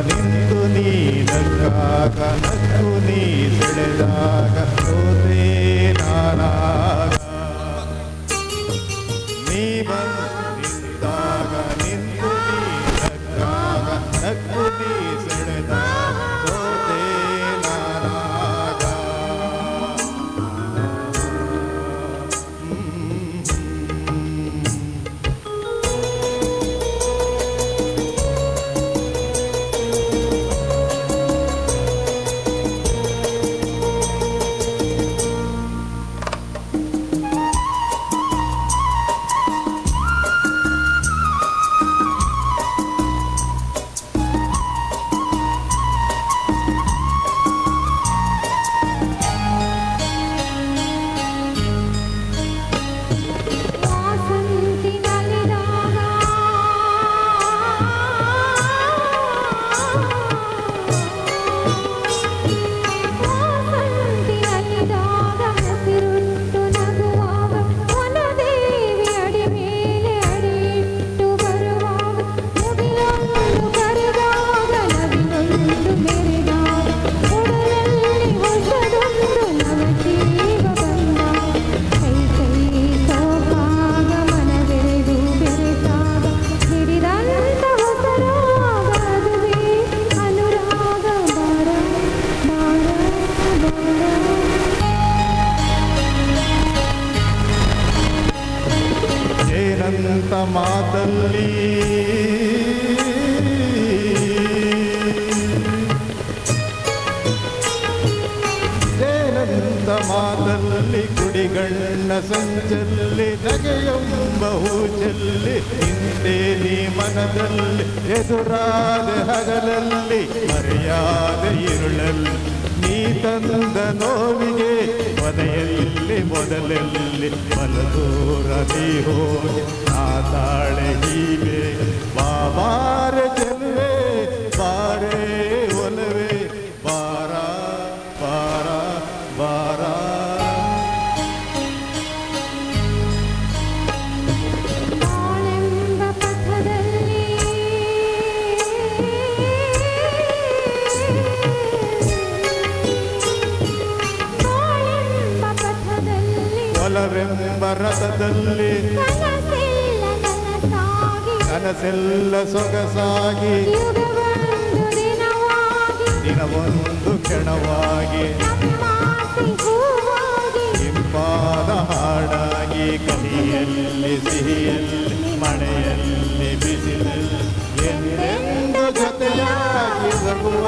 ನಿಂತು ನೀನಕ್ಕಾಗ ನಕ್ಕು ನೀ ಸೆಳೆದಾಗ ಸೋತೆ ನಾನಾಗ ನೀ ಬಂದಾಗ ನಿಂತು ನೀನಕ್ಕಾಗ ನಕ್ಕು ನೀ ಸೆಳೆದಾಗ ಸೋತೆ ನಾನಾಗ ಮಾತಲ್ಲಿ ಏನಂತ ಮಾತಲ್ಲಿ ಕುಡಿಗಣ್ಣ ಸಂಚಲ್ಲಿ ನಗೆಯೆಂಬ ಹೂಚಲ್ಲಿ ಹಿಂದೆ ನೀ ಮನದಲ್ಲಿ ಎದುರಾದ ಹಗಲಲ್ಲಿ ಮರೆಯಾದ ಇರುಳಲ್ಲಿ ನೀ ತಂದ ನೋವಿಗೆ ಮನೆಯಲ್ಲಿ ಮೊದಲಲ್ಲಿ ಬಲದೂರ ನೀ ಹೋಗಿ ಆ ತಾಳೆ ಹೀಗೆ ಬಾಬಾರ ಚೆಲುವೆ ಬಾರೇ ಒಲವೇ ಬಾರ ಬಾರ ಬಾರ ಒಲವೆಂಬ ರಥದಲ್ಲಿ ಕನಸೆಲ್ಲ ಸೊಗಸಾಗಿ ದಿನವೊಂದು ಕ್ಷಣವಾಗಿ ಇಂಪಾದ ಹಾಡಾಗಿ ಕಹಿಯಲ್ಲಿ ಸಿಹಿಯಲ್ಲಿ ಮಳೆಯಲ್ಲಿ ಬಿಸಿಲಲ್ಲಿ ಎಂದೆಂದು ಜೊತೆಯಾಗಿ ನಗುವ